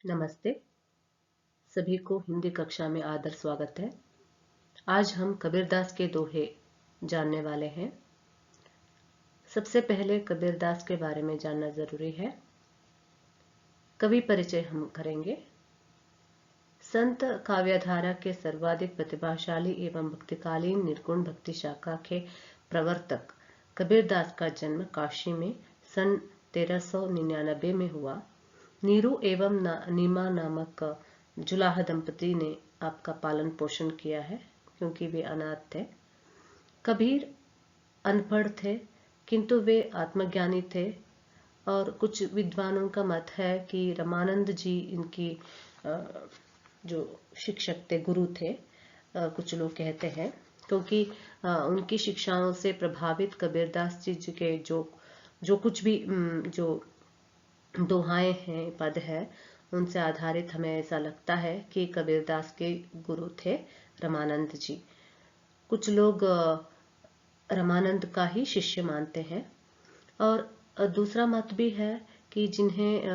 नमस्ते। सभी को हिंदी कक्षा में आदर स्वागत है। आज हम कबीरदास के दोहे जानने वाले हैं। सबसे पहले कबीरदास के बारे में जानना जरूरी है। कवि परिचय हम करेंगे। संत काव्यधारा के सर्वाधिक प्रतिभाशाली एवं भक्तिकालीन निर्गुण भक्ति शाखा के प्रवर्तक कबीरदास का जन्म काशी में सन 1399 में हुआ। नीरू एवं नीमा नामक जुलाह दंपति ने आपका पालन पोषण किया है, क्योंकि वे अनाथ थे। कबीर अनपढ़ थे, किंतु वे आत्मज्ञानी थे और कुछ विद्वानों का मत है कि रामानंद जी इनकी जो शिक्षक थे, गुरु थे, कुछ लोग कहते हैं, क्योंकि उनकी शिक्षाओं से प्रभावित कबीरदास जी के जो कुछ भी जो दोहाएं हैं, पद है, उनसे आधारित हमें ऐसा लगता है कि कबीरदास के गुरु थे रामानंद जी। कुछ लोग रामानंद का ही शिष्य मानते हैं और दूसरा मत भी है कि जिन्हें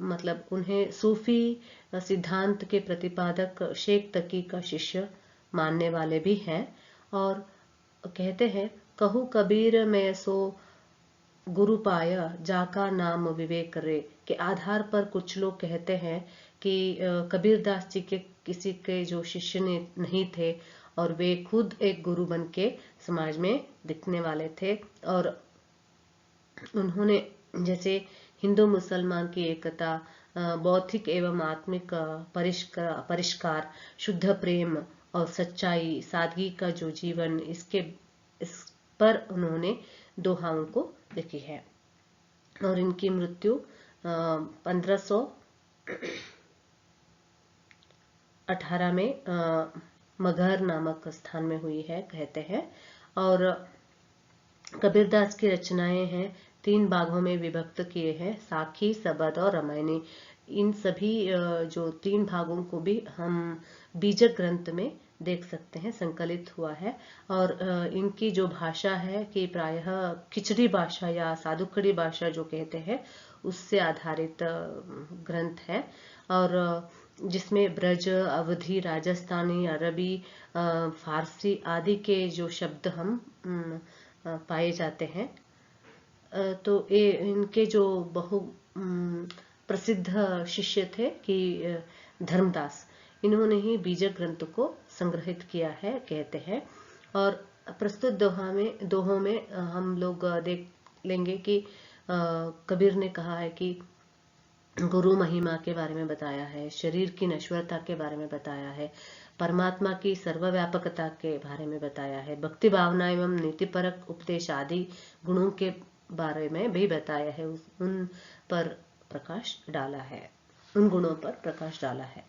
मतलब उन्हें सूफी सिद्धांत के प्रतिपादक शेख तकी का शिष्य मानने वाले भी हैं और कहते हैं, कहू कबीर मैं सो गुरु पाया जाका नाम विवेक रे, के आधार पर कुछ लोग कहते हैं कि कबीरदास जी के किसी के जो शिष्य नहीं थे और वे खुद एक गुरु बन के समाज में दिखने वाले थे और उन्होंने जैसे हिंदू मुसलमान की एकता, बौद्धिक एवं आत्मिक परिष्कार, शुद्ध प्रेम और सच्चाई, सादगी का जो जीवन, इस पर उन्होंने दोहाओं को लिखी है। और इनकी मृत्यु 1518 में मगहर नामक स्थान में हुई है, कहते हैं। और कबीरदास की रचनाएं हैं 3 भागों में विभक्त किए हैं, साखी, सबद और रामायणी। इन सभी जो 3 भागों को भी हम बीजक ग्रंथ में देख सकते हैं, संकलित हुआ है। और इनकी जो भाषा है कि प्रायः खिचड़ी भाषा या साधुखड़ी भाषा जो कहते हैं, उससे आधारित ग्रंथ है और जिसमें ब्रज, अवधी, राजस्थानी, अरबी, फारसी आदि के जो शब्द हम पाए जाते हैं। तो ये इनके जो बहु प्रसिद्ध शिष्य थे कि धर्मदास, इन्होंने ही बीजक ग्रंथ को संग्रहित किया है, कहते हैं। और प्रस्तुत दोहों में हम लोग देख लेंगे कि कबीर ने कहा है कि गुरु महिमा के बारे में बताया है, शरीर की नश्वरता के बारे में बताया है, परमात्मा की सर्वव्यापकता के बारे में बताया है, भक्ति भावना एवं नीतिपरक उपदेश आदि गुणों के बारे में भी बताया है। उन पर प्रकाश डाला है, उन गुणों पर प्रकाश डाला है।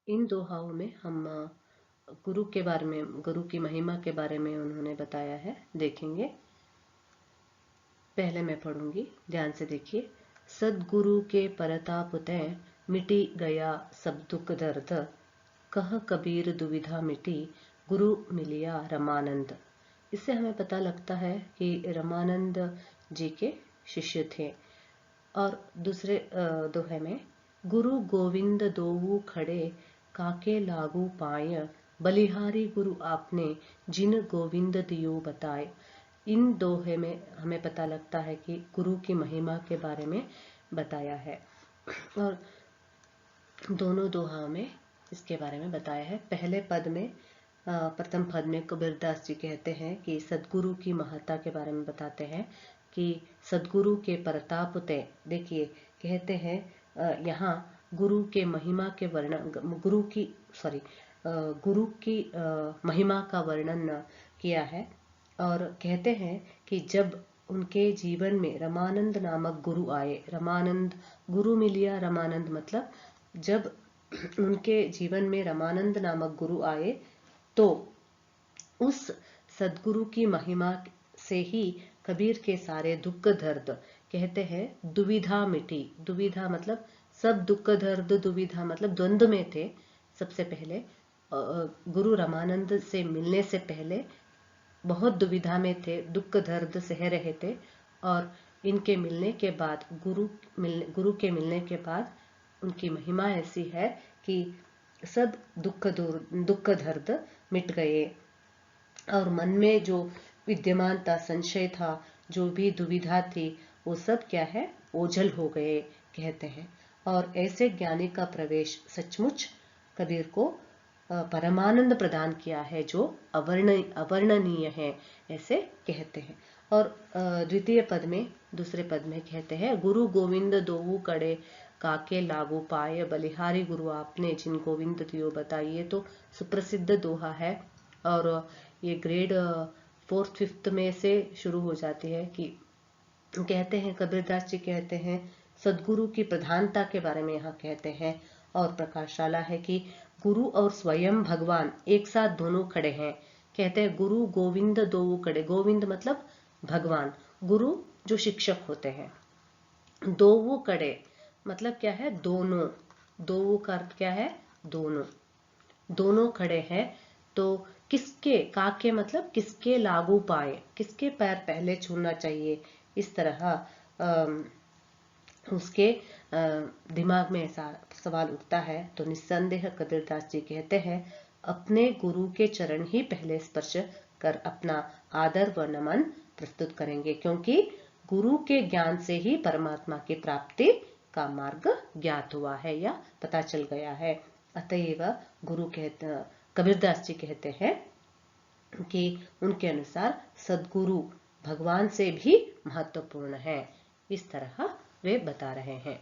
इन दोहाओं में हम गुरु के बारे में, गुरु की महिमा के बारे में उन्होंने बताया है, देखेंगे। पहले मैं पढ़ूंगी, ध्यान से देखिए। सदगुरु के परताप तैं मिटी गया सब दुख दर्द, कह कबीर दुविधा मिटी गुरु मिलिया रमानंद। इससे हमें पता लगता है कि रामानंद जी के शिष्य थे। और दूसरे दोहे में, गुरु गोविंद दोऊ खड़े काके लागू पाय, बलिहारी गुरु आपने जिन गोविंद दियो बताए। इन दोहे में हमें पता लगता है कि गुरु की महिमा के बारे में बताया है और दोनों दोहा में इसके बारे में बताया है। पहले पद में, प्रथम पद में कबीरदास जी कहते हैं कि सदगुरु की महत्ता के बारे में बताते हैं कि सदगुरु के प्रताप तय, देखिए कहते हैं यहाँ गुरु के महिमा के वर्णन, गुरु की महिमा का वर्णन किया है और कहते हैं कि जब उनके जीवन में रामानंद नामक गुरु आए, रामानंद गुरु मिलिया, रामानंद मतलब जब उनके जीवन में रामानंद नामक गुरु आए तो उस सदगुरु की महिमा से ही कबीर के सारे दुख दर्द, कहते हैं, दुविधा मिटी। दुविधा मतलब सब दुख दर्द, दुविधा मतलब द्वंद्व में थे। सबसे पहले गुरु रामानंद से मिलने से पहले बहुत दुविधा में थे, दुख दर्द सह रहे थे और इनके मिलने के बाद गुरु के मिलने के बाद उनकी महिमा ऐसी है कि सब दुख दर्द मिट गए और मन में जो विद्यमान था, संशय था, जो भी दुविधा थी, वो सब क्या है, ओझल हो गए कहते हैं। और ऐसे ज्ञानी का प्रवेश सचमुच कबीर को परमानंद प्रदान किया है, जो अवर्णनीय है, ऐसे कहते हैं। और दूसरे पद में कहते हैं, गुरु गोविंद दोऊ कड़े काके लागू पाए, बलिहारी गुरु आपने जिन गोविंद दियो बताइए। तो सुप्रसिद्ध दोहा है और ये ग्रेड 4th 5th में से शुरू हो जाती है कि कहते हैं, कबीरदास जी कहते हैं, सदगुरु की प्रधानता के बारे में यहाँ कहते हैं। और प्रकाशशाला है कि गुरु और स्वयं भगवान एक साथ दोनों खड़े हैं। कहते हैं गुरु गोविंद दोऊ खड़े, गोविंद मतलब भगवान, गुरु जो शिक्षक होते हैं, दोऊ कड़े मतलब क्या है, दोनों, दोऊ का अर्थ क्या है, दोनों, दोनों खड़े हैं। तो किसके, काके मतलब किसके लागू पाए, किसके पैर पहले छूना चाहिए, इस तरह उसके दिमाग में ऐसा सवाल उठता है। तो निस्संदेह कबीरदास जी कहते हैं, अपने गुरु के चरण ही पहले स्पर्श कर अपना आदर व नमन प्रस्तुत करेंगे, क्योंकि गुरु के ज्ञान से ही परमात्मा की प्राप्ति का मार्ग ज्ञात हुआ है या पता चल गया है। अतएव कबीरदास जी कहते हैं कि उनके अनुसार सदगुरु भगवान से भी महत्वपूर्ण है, इस तरह वे बता रहे हैं।